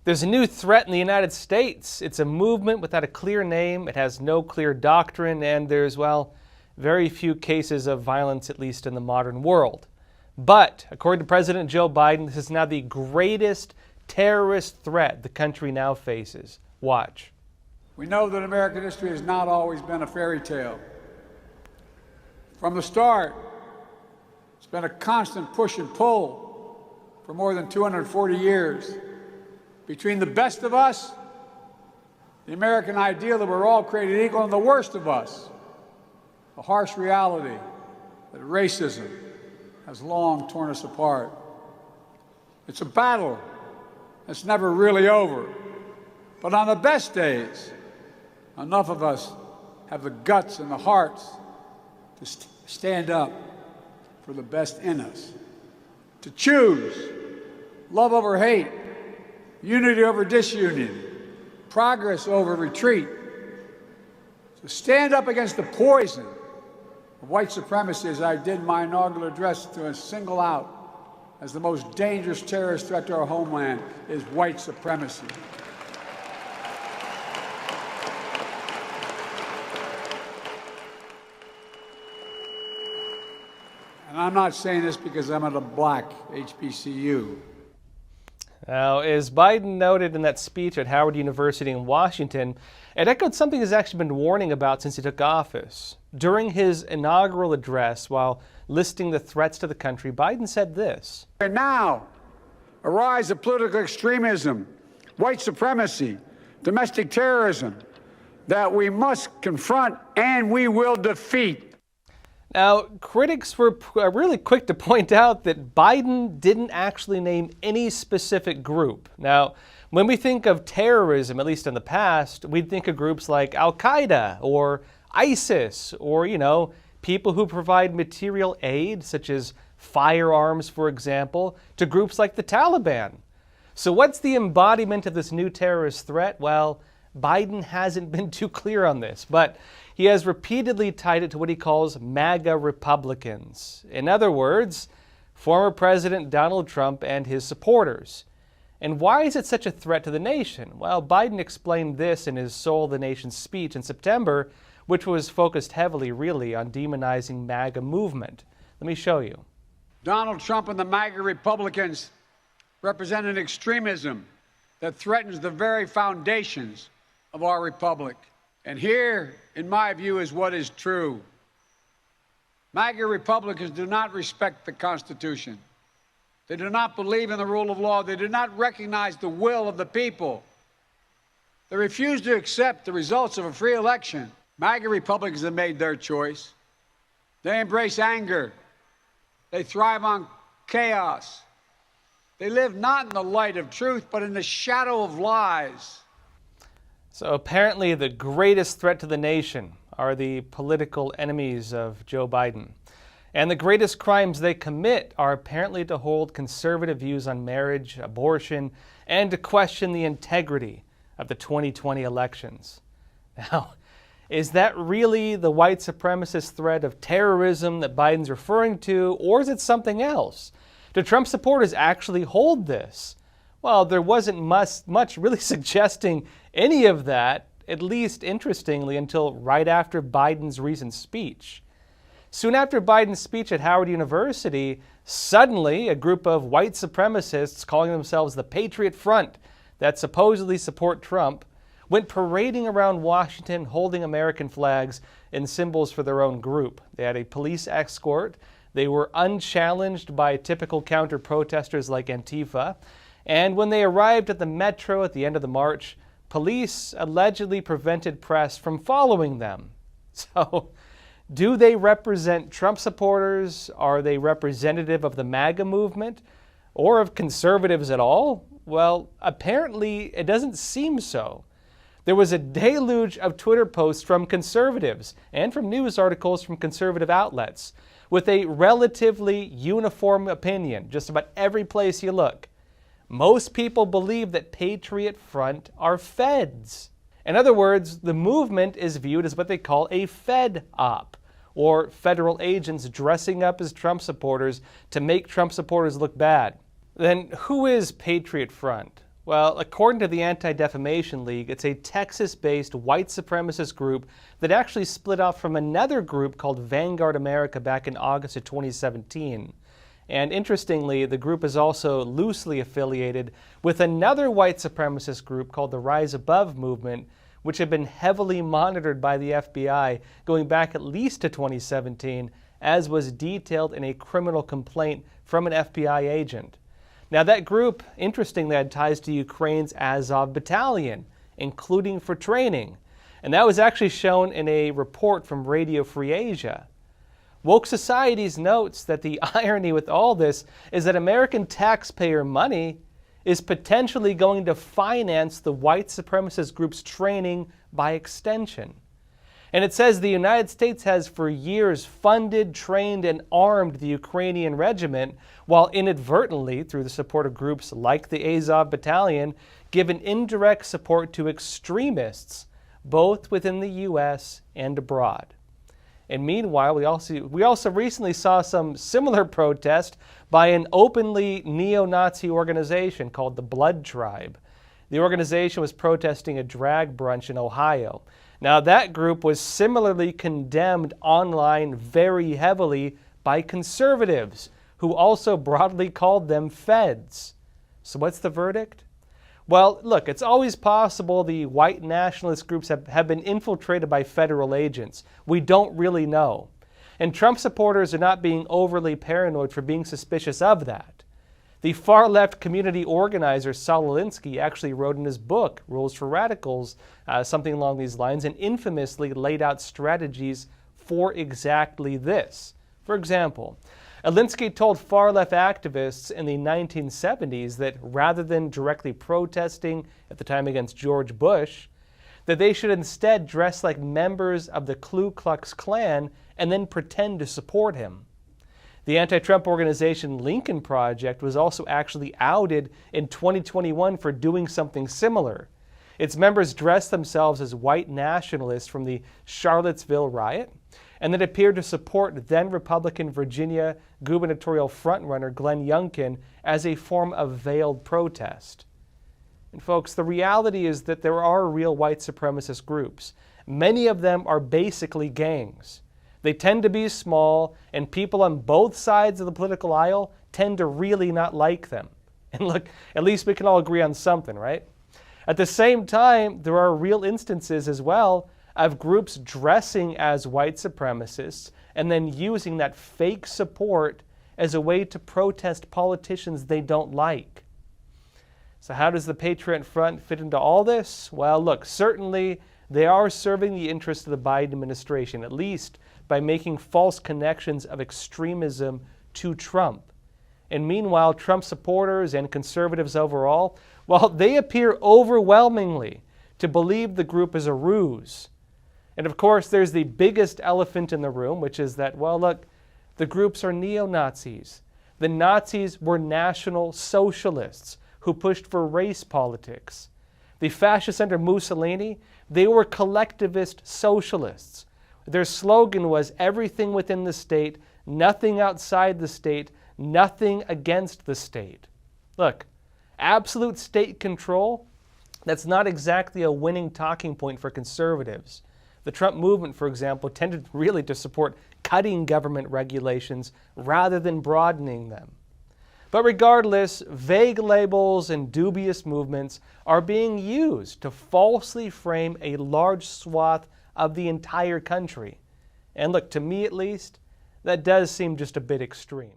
There's a new threat in the United States. It's a movement without a clear name. It has no clear doctrine, and there's, well, very few cases of violence, at least in the modern world. But, according to President Joe Biden, this is now the greatest terrorist threat the country now faces. Watch. We know that American history has not always been a fairy tale. From the start, it's been a constant push and pull for more than 240 years. Between the best of us, the American ideal that we're all created equal, and the worst of us, the harsh reality that racism has long torn us apart. It's a battle that's never really over. But on the best days, enough of us have the guts and the hearts to stand up for the best in us, to choose love over hate, unity over disunion, progress over retreat, to stand up against the poison of white supremacy, as I did in my inaugural address, to single out as the most dangerous terrorist threat to our homeland is white supremacy. And I'm not saying this because I'm at a black HBCU. Now, as Biden noted in that speech at Howard University in Washington, it echoed something he's actually been warning about since he took office. During his inaugural address, while listing the threats to the country, Biden said this. And now, a rise of political extremism, white supremacy, domestic terrorism, that we must confront and we will defeat. Now, critics were really quick to point out that Biden didn't actually name any specific group. Now, when we think of terrorism, at least in the past, we'd think of groups like Al-Qaeda or ISIS or, people who provide material aid, such as firearms, for example, to groups like the Taliban. So what's the embodiment of this new terrorist threat? Well, Biden hasn't been too clear on this, but he has repeatedly tied it to what he calls MAGA Republicans. In other words, former President Donald Trump and his supporters. And why is it such a threat to the nation? Well, Biden explained this in his Soul of the Nation speech in September, which was focused heavily, really, on demonizing MAGA movement. Let me show you. Donald Trump and the MAGA Republicans represent an extremism that threatens the very foundations of our republic. And here, in my view, is what is true. MAGA Republicans do not respect the Constitution. They do not believe in the rule of law. They do not recognize the will of the people. They refuse to accept the results of a free election. MAGA Republicans have made their choice. They embrace anger. They thrive on chaos. They live not in the light of truth, but in the shadow of lies. So apparently the greatest threat to the nation are the political enemies of Joe Biden. And the greatest crimes they commit are apparently to hold conservative views on marriage, abortion, and to question the integrity of the 2020 elections. Now, is that really the white supremacist threat of terrorism that Biden's referring to, or is it something else? Do Trump supporters actually hold this? Well, there wasn't much really suggesting any of that, at least interestingly, until right after Biden's recent speech. Soon after Biden's speech at Howard University, suddenly a group of white supremacists calling themselves the Patriot Front that supposedly support Trump went parading around Washington holding American flags and symbols for their own group. They had a police escort. They were unchallenged by typical counter-protesters like Antifa. And when they arrived at the metro at the end of the march, police allegedly prevented press from following them. So, do they represent Trump supporters? Are they representative of the MAGA movement? Or of conservatives at all? Well, apparently it doesn't seem so. There was a deluge of Twitter posts from conservatives and from news articles from conservative outlets with a relatively uniform opinion, just about every place you look. Most people believe that Patriot Front are feds. In other words, the movement is viewed as what they call a Fed op, or federal agents dressing up as Trump supporters to make Trump supporters look bad. Then who is Patriot Front? Well, according to the Anti-Defamation League, it's a Texas-based white supremacist group that actually split off from another group called Vanguard America back in August of 2017. And interestingly, the group is also loosely affiliated with another white supremacist group called the Rise Above Movement, which had been heavily monitored by the FBI going back at least to 2017, as was detailed in a criminal complaint from an FBI agent. Now that group, interestingly, had ties to Ukraine's Azov battalion, including for training. And that was actually shown in a report from Radio Free Asia. Woke Societies notes that the irony with all this is that American taxpayer money is potentially going to finance the white supremacist group's training by extension. And it says the United States has for years funded, trained, and armed the Ukrainian regiment, while inadvertently, through the support of groups like the Azov Battalion, given indirect support to extremists, both within the U.S. and abroad. And meanwhile, we also recently saw some similar protest by an openly neo-Nazi organization called the Blood Tribe. The organization was protesting a drag brunch in Ohio. Now, that group was similarly condemned online very heavily by conservatives, who also broadly called them feds. So what's the verdict? Well, look, it's always possible the white nationalist groups have been infiltrated by federal agents. We don't really know. And Trump supporters are not being overly paranoid for being suspicious of that. The far-left community organizer Saul Alinsky actually wrote in his book, Rules for Radicals, something along these lines, and infamously laid out strategies for exactly this. For example, Alinsky told far-left activists in the 1970s that rather than directly protesting at the time against George Bush, that they should instead dress like members of the Ku Klux Klan and then pretend to support him. The anti-Trump organization Lincoln Project was also actually outed in 2021 for doing something similar. Its members dressed themselves as white nationalists from the Charlottesville riot, and then appeared to support then-Republican Virginia gubernatorial frontrunner Glenn Youngkin as a form of veiled protest. And folks, the reality is that there are real white supremacist groups. Many of them are basically gangs. They tend to be small, and people on both sides of the political aisle tend to really not like them. And look, at least we can all agree on something, right? At the same time, there are real instances as well of groups dressing as white supremacists and then using that fake support as a way to protest politicians they don't like. So how does the Patriot Front fit into all this? Well, look, certainly they are serving the interests of the Biden administration, at least by making false connections of extremism to Trump. And meanwhile, Trump supporters and conservatives overall, well, they appear overwhelmingly to believe the group is a ruse. And of course, there's the biggest elephant in the room, which is that, well, look, the groups are neo-Nazis. The Nazis were National Socialists who pushed for race politics. The fascists under Mussolini, they were collectivist socialists. Their slogan was everything within the state, nothing outside the state, nothing against the state. Look, absolute state control, that's not exactly a winning talking point for conservatives. The Trump movement, for example, tended really to support cutting government regulations rather than broadening them. But regardless, vague labels and dubious movements are being used to falsely frame a large swath of the entire country. And look, to me at least, that does seem just a bit extreme.